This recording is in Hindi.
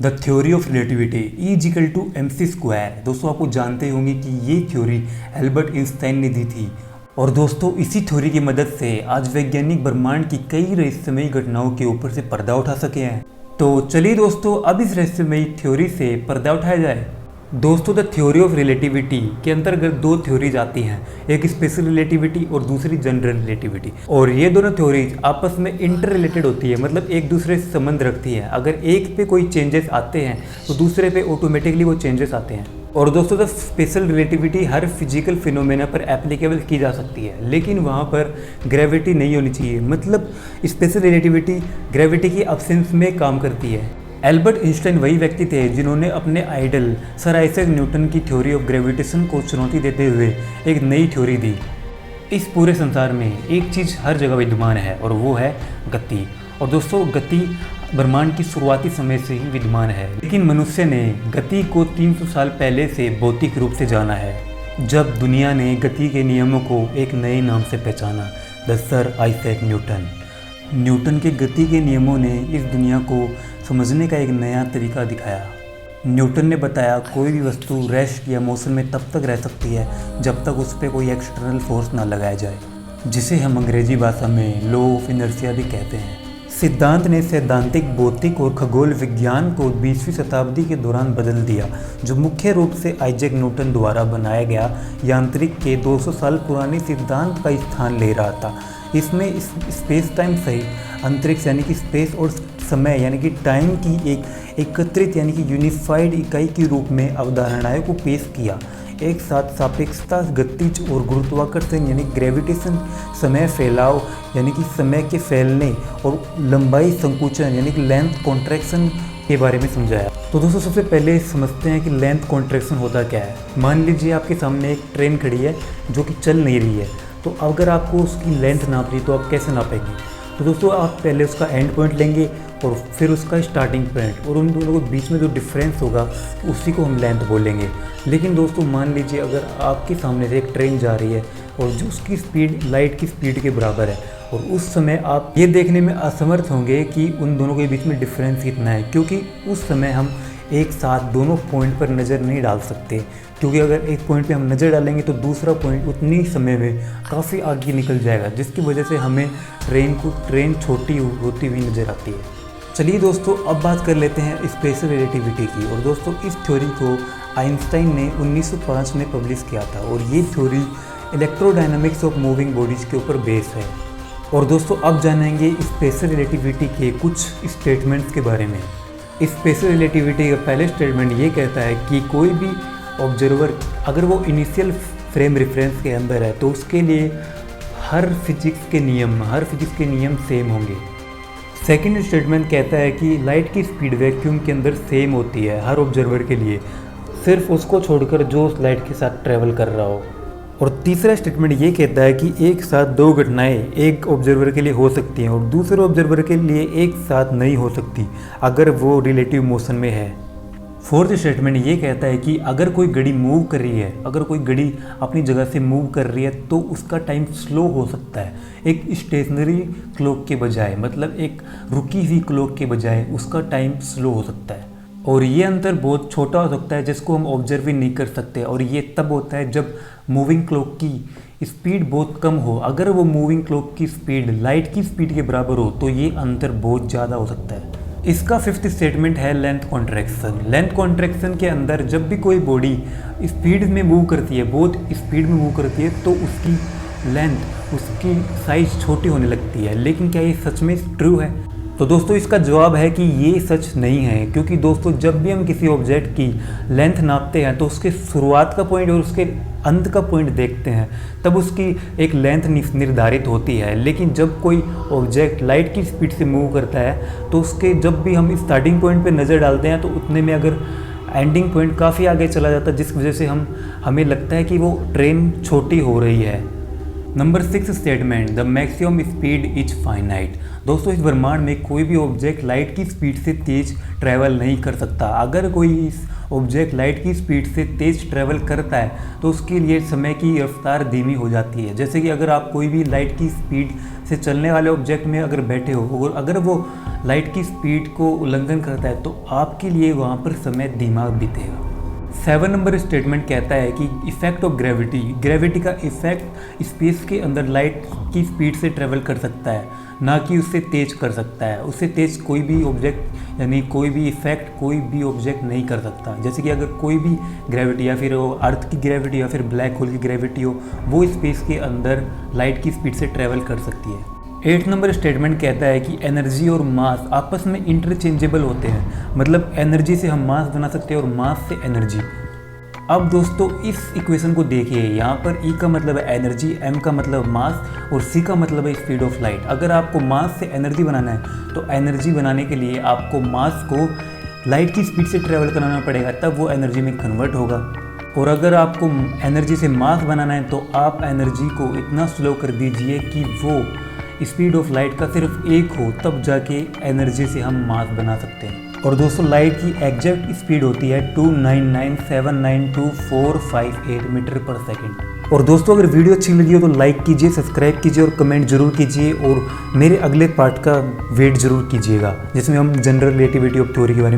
The theory of relativity E=mc²। दोस्तों आपको जानते होंगे कि ये थ्योरी एल्बर्ट आइंस्टाइन ने दी थी। और दोस्तों इसी थ्योरी की मदद से आज वैज्ञानिक ब्रह्मांड की कई रहस्यमयी घटनाओं के ऊपर से पर्दा उठा सके हैं। तो चलिए दोस्तों अब इस रहस्यमयी थ्योरी से पर्दा उठाया जाए। दोस्तों द थ्योरी ऑफ रिलेटिविटी के अंतर्गत दो थ्योरीज आती हैं, एक स्पेशल रिलेटिविटी और दूसरी जनरल रिलेटिविटी। और ये दोनों थ्योरीज आपस में इंटर रिलेटेड होती है, मतलब एक दूसरे से संबंध रखती है। अगर एक पे कोई चेंजेस आते हैं तो दूसरे पे ऑटोमेटिकली वो चेंजेस आते हैं। और दोस्तों the special relativity her physical phenomena पर एप्लीकेबल की जा सकती है, लेकिन वहाँ पर ग्रेविटी नहीं होनी चाहिए। मतलब स्पेशल रिलेटिविटी ग्रेविटी की अब्सेंस में काम करती है। एल्बर्ट आइंस्टाइन वही व्यक्ति थे जिन्होंने अपने आइडल सर आइजैक न्यूटन की थ्योरी ऑफ ग्रेविटेशन को चुनौती देते हुए एक नई थ्योरी दी। इस पूरे संसार में एक चीज़ हर जगह विद्यमान है और वो है गति। और दोस्तों गति ब्रह्मांड की शुरुआती समय से ही विद्यमान है, लेकिन मनुष्य ने गति को 300 साल पहले से भौतिक रूप से जाना है, जब दुनिया ने गति के नियमों को एक नए नाम से पहचाना, the sir Isaac Newton. Newton के गति के नियमों ने इस दुनिया को समझने का एक नया तरीका दिखाया। न्यूटन ने बताया कोई भी वस्तु रेस्ट या मोशन में तब तक रह सकती है जब तक उस पर कोई एक्सटर्नल फोर्स ना लगाया जाए, जिसे हम अंग्रेजी भाषा में लॉ ऑफ इनर्शिया भी कहते हैं। सिद्धांत ने सैद्धांतिक भौतिक और खगोल विज्ञान को 20वीं शताब्दी के दौरान बदल दिया, जो मुख्य रूप से आइजैक न्यूटन द्वारा बनाया गया यांत्रिक के 200 साल पुराने सिद्धांत का स्थान ले रहा था। इसमें स्पेस टाइम सहित अंतरिक्ष यानी कि स्पेस और समय यानी कि टाइम की एक एकत्रित यानी कि यूनिफाइड इकाई के रूप में अवधारणाओं को पेश किया। एक साथ सापेक्षता, गतिज और गुरुत्वाकर्षण यानी ग्रेविटेशन, समय फैलाव यानी कि समय के फैलने और लंबाई संकुचन यानी कि लेंथ कॉन्ट्रैक्शन के बारे में समझाया। तो दोस्तों सबसे पहले समझते हैं कि लेंथ कॉन्ट्रैक्शन होता क्या है। मान लीजिए आपके सामने एक ट्रेन खड़ी है जो कि चल नहीं रही है, तो अगर आपको उसकी लेंथ नापनी तो आप कैसे नापेंगे? तो दोस्तों आप पहले उसका एंड पॉइंट लेंगे और फिर उसका स्टार्टिंग पॉइंट, और उन दोनों के बीच में जो डिफरेंस होगा उसी को हम लेंथ बोलेंगे। लेकिन दोस्तों मान लीजिए अगर आपके सामने से एक ट्रेन जा रही है और जो उसकी स्पीड लाइट की स्पीड के बराबर है, और उस समय आप ये देखने में असमर्थ होंगे कि उन दोनों के बीच में डिफरेंस कितना है, क्योंकि उस समय हम एक साथ दोनों पॉइंट पर नज़र नहीं डाल सकते। क्योंकि अगर एक पॉइंट पे हम नज़र डालेंगे तो दूसरा पॉइंट उतनी समय में काफ़ी आगे निकल जाएगा, जिसकी वजह से हमें ट्रेन छोटी होती हुई नज़र आती है। चलिए दोस्तों अब बात कर लेते हैं स्पेशल रिलेटिविटी की। और दोस्तों इस थ्योरी को आइंस्टाइन ने 1905 में पब्लिश किया था, और ये theory electrodynamics of moving bodies के ऊपर बेस है। और दोस्तों अब जानेंगे स्पेशल रिलेटिविटी के कुछ स्टेटमेंट्स के बारे में। स्पेशल रिलेटिविटी का पहले स्टेटमेंट ये कहता है कि कोई भी ऑब्जर्वर अगर वो इनिशियल फ्रेम रेफरेंस के अंदर है तो उसके लिए हर फिजिक्स के नियम सेम होंगे। सेकंड स्टेटमेंट कहता है कि लाइट की स्पीड वैक्यूम के अंदर सेम होती है हर ऑब्जर्वर के लिए, सिर्फ उसको छोड़कर जो उस लाइट के साथ ट्रैवल कर रहा हो। और तीसरा स्टेटमेंट ये कहता है कि एक साथ दो घटनाएं एक ऑब्जर्वर के लिए हो सकती हैं और दूसरे ऑब्जर्वर के लिए एक साथ नहीं हो सकती अगर वो रिलेटिव मोशन में है। फोर्थ स्टेटमेंट ये कहता है कि अगर कोई घड़ी मूव कर रही है, अगर कोई घड़ी अपनी जगह से मूव कर रही है तो उसका टाइम स्लो हो सकता है एक स्टेशनरी क्लॉक के बजाय, मतलब एक रुकी हुई क्लॉक के बजाय उसका टाइम स्लो हो सकता है। और ये अंतर बहुत छोटा हो सकता है जिसको हम ऑब्जर्व ही नहीं कर सकते, और ये तब होता है जब मूविंग क्लॉक की स्पीड बहुत कम हो। अगर वो मूविंग क्लॉक की स्पीड लाइट की स्पीड के बराबर हो तो ये अंतर बहुत ज़्यादा हो सकता है। इसका फिफ्थ स्टेटमेंट है लेंथ कॉन्ट्रैक्शन। लेंथ कॉन्ट्रैक्शन के अंदर जब भी कोई बॉडी स्पीड में मूव करती है, बहुत स्पीड में मूव करती है, तो उसकी लेंथ, उसकी साइज छोटी होने लगती है। लेकिन क्या ये सच में ट्रू है? तो दोस्तों इसका जवाब है कि ये सच नहीं है, क्योंकि दोस्तों जब भी हम किसी ऑब्जेक्ट की लेंथ नापते हैं तो उसके शुरुआत का पॉइंट और उसके अंत का पॉइंट देखते हैं, तब उसकी एक लेंथ निर्धारित होती है। लेकिन जब कोई ऑब्जेक्ट लाइट की स्पीड से मूव करता है तो उसके जब भी हम स्टार्टिंग पॉइंट पे नज़र डालते हैं तो उतने में अगर एंडिंग पॉइंट काफ़ी आगे चला जाता है, जिस वजह से हमें लगता है कि वो ट्रेन छोटी हो रही है। Number 6 statement, the maximum speed is finite. दोस्तों इस ब्रह्मांड में कोई भी ऑब्जेक्ट लाइट की स्पीड से तेज ट्रैवल नहीं कर सकता। अगर कोई इस ऑब्जेक्ट लाइट की स्पीड से तेज ट्रैवल करता है तो उसके लिए समय की रफ्तार धीमी हो जाती है। जैसे कि अगर आप कोई भी लाइट की स्पीड से चलने वाले ऑब्जेक्ट में अगर बैठे हो और अगर वो लाइट की स्पीड को उल्लंघन करता है तो आपके लिए वहाँ पर समय धीमा बीतेगा। 7 नंबर स्टेटमेंट कहता है कि इफेक्ट ऑफ ग्रेविटी, ग्रेविटी का इफेक्ट स्पेस के अंदर लाइट की स्पीड से ट्रेवल कर सकता है, ना कि उससे तेज कर सकता है। उससे तेज कोई भी ऑब्जेक्ट यानी कोई भी इफेक्ट कोई भी ऑब्जेक्ट नहीं कर सकता। जैसे कि अगर कोई भी ग्रेविटी या फिर अर्थ की ग्रेविटी या फिर ब्लैक होल की ग्रेविटी हो, वो स्पेस के अंदर लाइट की स्पीड से ट्रेवल कर सकती है। 8 नंबर स्टेटमेंट कहता है कि एनर्जी और मास आपस में इंटरचेंजेबल होते हैं, मतलब एनर्जी से हम मास बना सकते हैं और मास से एनर्जी। अब दोस्तों इस इक्वेशन को देखिए, यहाँ पर E का मतलब है एनर्जी, M का मतलब मास और C का मतलब है स्पीड ऑफ लाइट। अगर आपको मास से एनर्जी बनाना है तो एनर्जी बनाने के लिए आपको मास को लाइट की स्पीड से ट्रेवल कराना पड़ेगा, तब वो एनर्जी में कन्वर्ट होगा। और अगर आपको एनर्जी से मास बनाना है तो आप एनर्जी को इतना स्लो कर दीजिए कि वो स्पीड ऑफ लाइट का सिर्फ 1 हो, तब जाके एनर्जी से हम मास बना सकते हैं। और दोस्तों लाइट की एग्जैक्ट स्पीड होती है 299792458 मीटर पर सेकंड। और दोस्तों अगर वीडियो अच्छी लगी हो तो लाइक कीजिए, सब्सक्राइब कीजिए और कमेंट जरूर कीजिए और मेरे अगले पार्ट का वेट जरूर कीजिएगा जिसमें हम जनरल रिलेटिविटी ऑफ थ्योरी के बारे में